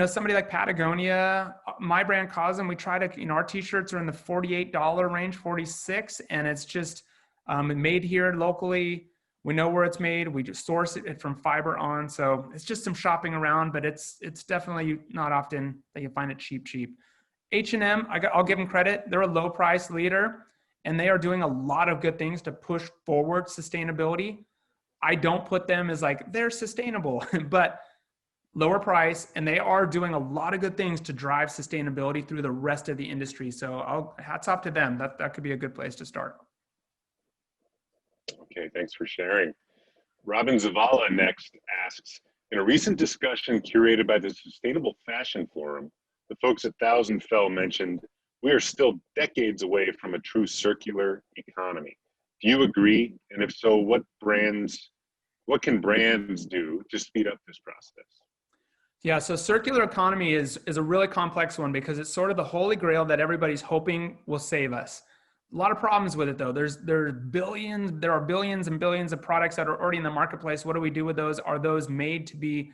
somebody like Patagonia, my brand Cosm, we try to, our t-shirts are in the $48 range, $46, and it's just made here locally. We know where it's made. We just source it from fiber on. So it's just some shopping around, but it's definitely not often that you find it cheap. H&M, I'll give them credit. They're a low price leader and they are doing a lot of good things to push forward sustainability. I don't put them as like, they're sustainable, but lower price, and they are doing a lot of good things to drive sustainability through the rest of the industry. So hats off to them. That could be a good place to start. Okay, thanks for sharing. Robin Zavala next asks, in a recent discussion curated by the Sustainable Fashion Forum, the folks at Thousand Fell mentioned, we are still decades away from a true circular economy. Do you agree? And if so, what can brands do to speed up this process? Yeah, so circular economy is a really complex one because it's sort of the holy grail that everybody's hoping will save us. A lot of problems with it though. There are billions and billions of products that are already in the marketplace. What do we do with those? Are those made to be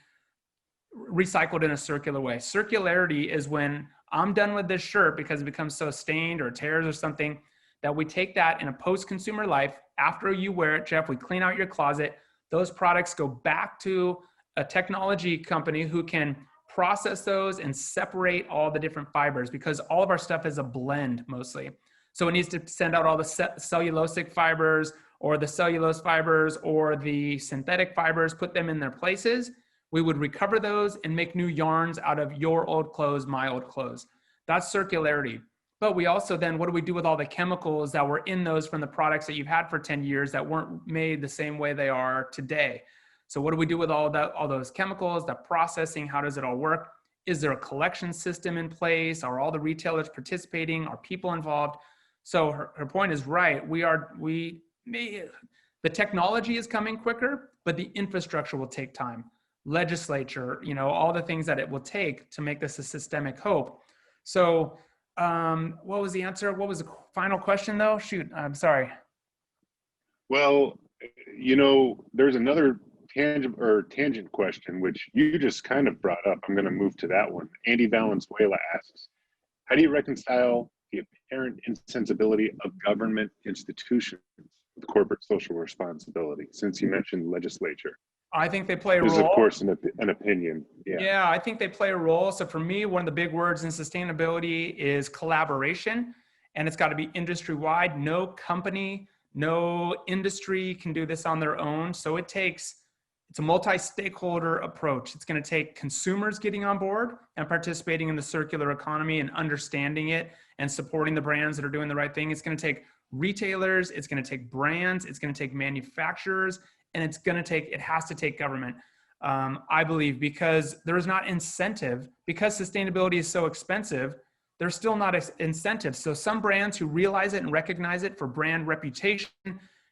recycled in a circular way? Circularity is when I'm done with this shirt because it becomes so stained or tears or something, that we take that in a post-consumer life. After you wear it, Jeff, we clean out your closet. Those products go back to a technology company who can process those and separate all the different fibers, because all of our stuff is a blend mostly. So it needs to send out all the cellulosic fibers or the cellulose fibers or the synthetic fibers, put them in their places. We would recover those and make new yarns out of your old clothes, my old clothes. That's circularity. But we also then, what do we do with all the chemicals that were in those from the products that you've had for 10 years that weren't made the same way they are today? So what do we do with all those chemicals, that processing? How does it all work? Is there a collection system in place? Are all the retailers participating? Are people involved? So her point is right. The technology is coming quicker, but the infrastructure will take time. Legislature, all the things that it will take to make this a systemic hope. So what was the answer? What was the final question though? Shoot, I'm sorry. Well, there's another tangent question, which you just kind of brought up. I'm going to move to that one. Andy Valenzuela asks, how do you reconcile the apparent insensibility of government institutions with corporate social responsibility, since you mentioned legislature? I think they play a role. This is, of course, an opinion. Yeah, I think they play a role. So for me, one of the big words in sustainability is collaboration, and it's got to be industry-wide. No company, no industry can do this on their own. So it's a multi-stakeholder approach. It's going to take consumers getting on board and participating in the circular economy and understanding it and supporting the brands that are doing the right thing. It's going to take retailers, it's going to take brands, it's going to take manufacturers, and it has to take government, I believe, because there is not incentive. Because sustainability is so expensive, there's still not incentive. So some brands who realize it and recognize it for brand reputation,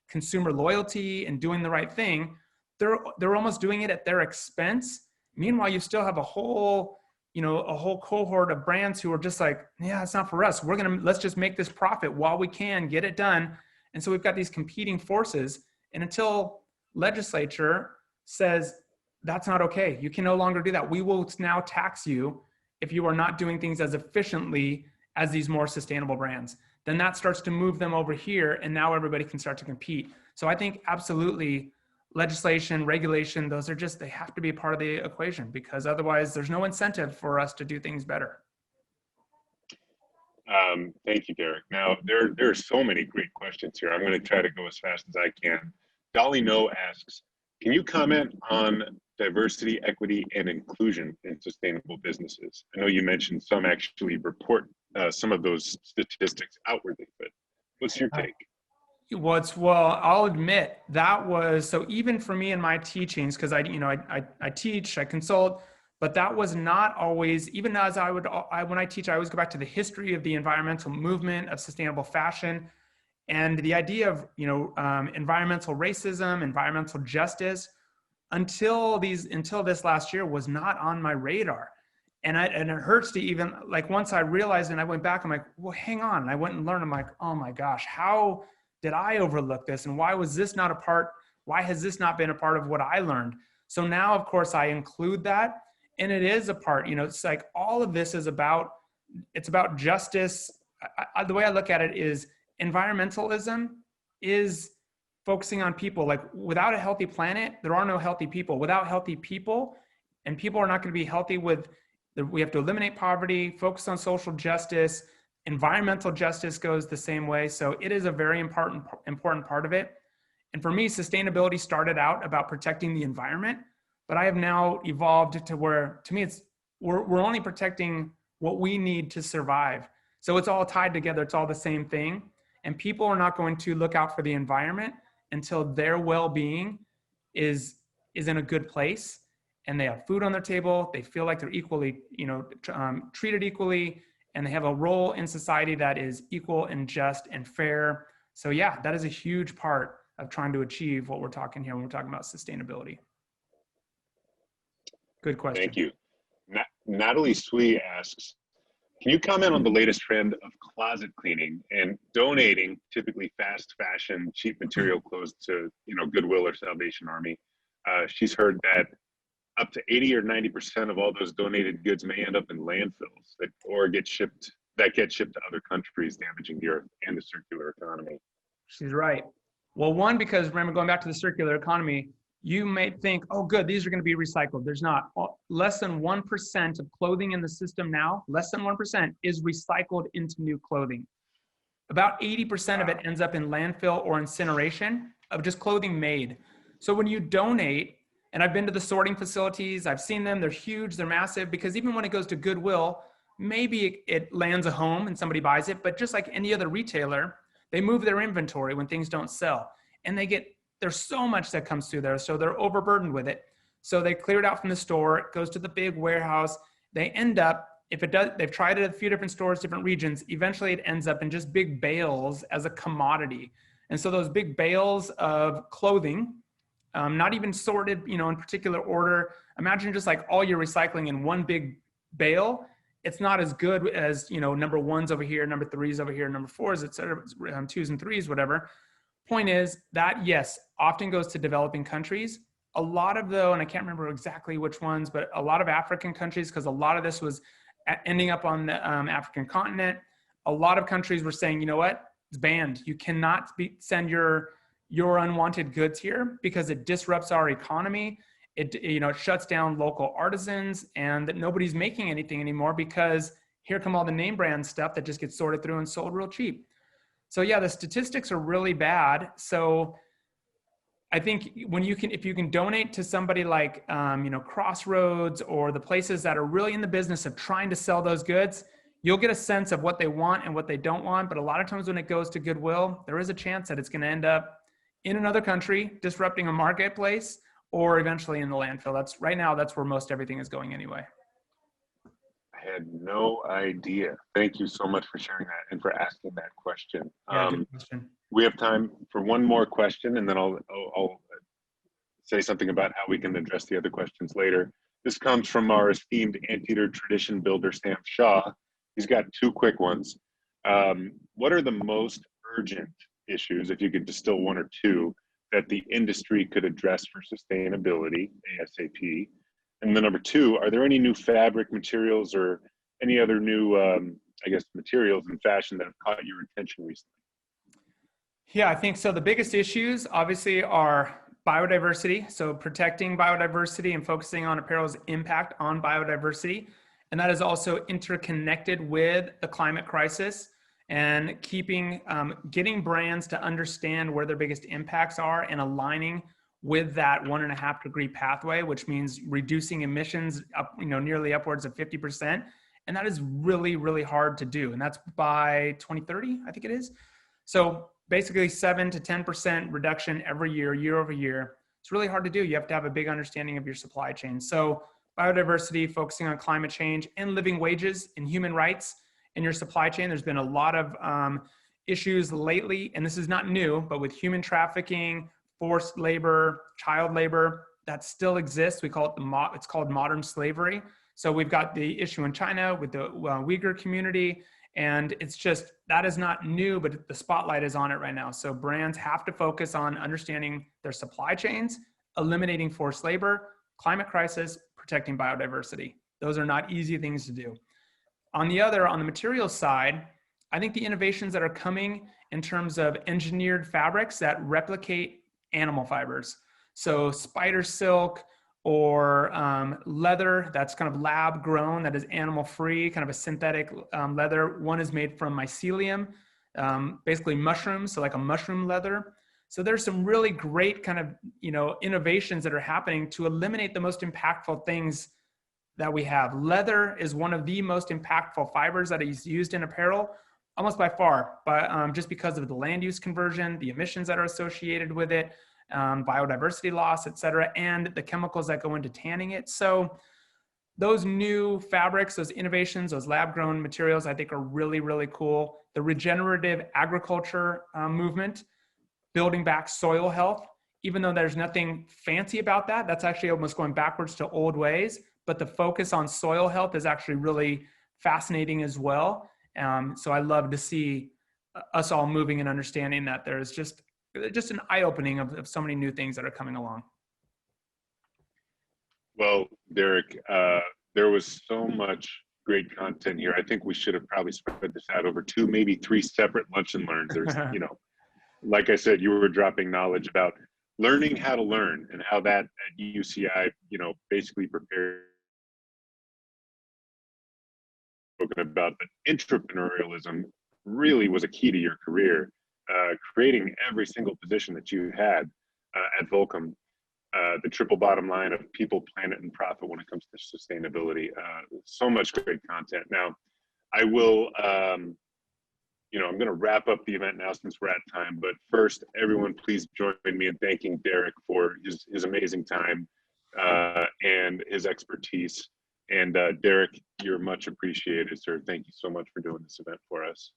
consumer loyalty, and doing the right thing, they're almost doing it at their expense. Meanwhile, you still have a whole cohort of brands who are just like, yeah, it's not for us. Let's just make this profit while we can, get it done. And so we've got these competing forces. And until legislature says that's not okay, you can no longer do that, we will now tax you if you are not doing things as efficiently as these more sustainable brands, then that starts to move them over here. And now everybody can start to compete. So I think absolutely legislation, regulation, they have to be part of the equation, because otherwise there's no incentive for us to do things better. Thank you, Derek. Now, there are so many great questions here. I'm going to try to go as fast as I can. Dolly No asks, can you comment on diversity, equity, and inclusion in sustainable businesses? I know you mentioned some actually report some of those statistics outwardly, but what's your take? Well, I'll admit that was, so even for me in my teachings, because I teach, I consult, but that was not always, even as when I teach, I always go back to the history of the environmental movement of sustainable fashion and the idea of, environmental racism, environmental justice, until this last year was not on my radar. And it hurts to even, like, once I realized and I went back, I'm like, well, hang on. And I went and learned, I'm like, oh my gosh, how did I overlook this? And why has this not been a part of what I learned? So now, of course, I include that. And it is a part, it's like all of this is about justice. The way I look at it is environmentalism is focusing on people. Like without a healthy planet, there are no healthy people. Without healthy people, and people are not going to be healthy we have to eliminate poverty, focus on social justice, environmental justice goes the same way. So it is a very important part of it. And for me, sustainability started out about protecting the environment, but I have now evolved to where, to me, we're only protecting what we need to survive. So it's all tied together. It's all the same thing. And people are not going to look out for the environment until their well-being is in a good place, and they have food on their table. They feel like they're equally, treated equally, and they have a role in society that is equal and just and fair. So yeah, that is a huge part of trying to achieve what we're talking here when we're talking about sustainability. Good question. Thank you. Natalie Swee asks, can you comment on the latest trend of closet cleaning and donating typically fast fashion, cheap material clothes to, Goodwill or Salvation Army? She's heard that up to 80 or 90% of all those donated goods may end up in landfills that get shipped to other countries, damaging the earth and the circular economy. She's right. Well, one, because remember, going back to the circular economy, you may think, oh, good, these are going to be recycled. There's not. Less than 1% of clothing in the system now, less than 1% is recycled into new clothing. About 80% of it ends up in landfill or incineration of just clothing made. So when you donate, and I've been to the sorting facilities, I've seen them, they're huge, they're massive, because even when it goes to Goodwill, maybe it lands a home and somebody buys it, but just like any other retailer, they move their inventory when things don't sell. And there's so much that comes through there, so they're overburdened with it. So they clear it out from the store, it goes to the big warehouse. They end up, they've tried it at a few different stores, different regions, eventually it ends up in just big bales as a commodity. And so those big bales of clothing, not even sorted, in particular order. Imagine just like all your recycling in one big bale. It's not as good as, number ones over here, number threes over here, number fours, et cetera, twos and threes, whatever. Point is that, yes, often goes to developing countries. A lot of and I can't remember exactly which ones, but a lot of African countries, because a lot of this was ending up on the African continent. A lot of countries were saying, you know what, it's banned. You cannot send your unwanted goods here because it disrupts our economy. It shuts down local artisans, and that nobody's making anything anymore because here come all the name brand stuff that just gets sorted through and sold real cheap. So yeah, the statistics are really bad. So I think if you can donate to somebody like, Crossroads or the places that are really in the business of trying to sell those goods, you'll get a sense of what they want and what they don't want. But a lot of times when it goes to Goodwill, there is a chance that it's going to end up in another country, disrupting a marketplace, or eventually in the landfill. That's where most everything is going anyway. I had no idea. Thank you so much for sharing that and for asking that question. Yeah, good question. We have time for one more question, and then I'll say something about how we can address the other questions later. This comes from our esteemed Anteater tradition builder, Sam Shaw. He's got two quick ones. What are the most urgent issues, if you could distill one or two, that the industry could address for sustainability ASAP? And then number two, are there any new fabric materials or any other new, materials in fashion that have caught your attention recently? Yeah, I think so. The biggest issues obviously are biodiversity. So protecting biodiversity and focusing on apparel's impact on biodiversity. And that is also interconnected with the climate crisis, and getting brands to understand where their biggest impacts are and aligning with that 1.5 degree pathway, which means reducing emissions up, nearly upwards of 50%. And that is really, really hard to do. And that's by 2030, I think it is. So basically 7 to 10% reduction every year, year over year. It's really hard to do. You have to have a big understanding of your supply chain. So biodiversity, focusing on climate change, and living wages and human rights in your supply chain. There's been a lot of issues lately, and this is not new, but with human trafficking, forced labor, child labor, that still exists. We call it it's called modern slavery. So we've got the issue in China with the Uyghur community, and it's just, that is not new, but the spotlight is on it right now. So brands have to focus on understanding their supply chains, eliminating forced labor, climate crisis, protecting biodiversity. Those are not easy things to do. On the materials side, I think the innovations that are coming in terms of engineered fabrics that replicate animal fibers. So spider silk or leather that's kind of lab grown, that is animal free, kind of a synthetic leather. One is made from mycelium, basically mushrooms, so like a mushroom leather. So there's some really great kind of, innovations that are happening to eliminate the most impactful things that we have. Leather is one of the most impactful fibers that is used in apparel, almost by far, but just because of the land use conversion, the emissions that are associated with it, biodiversity loss, et cetera, and the chemicals that go into tanning it. So those new fabrics, those innovations, those lab grown materials, I think are really, really cool. The regenerative agriculture movement, building back soil health, even though there's nothing fancy about that, that's actually almost going backwards to old ways. But the focus on soil health is actually really fascinating as well. So I love to see us all moving and understanding that there's just an eye-opening of so many new things that are coming along. Well, Derek, there was so much great content here. I think we should have probably spread this out over 2, maybe 3 separate lunch and learns. There's, like I said, you were dropping knowledge about learning how to learn and how that at UCI, basically prepared spoken about, but entrepreneurialism really was a key to your career, creating every single position that you had at Volcom, the triple bottom line of people, planet, and profit when it comes to sustainability. So much great content. Now, I will, I'm going to wrap up the event now since we're at time, but first, everyone, please join me in thanking Derek for his amazing time and his expertise. And Derek, you're much appreciated, sir. Thank you so much for doing this event for us.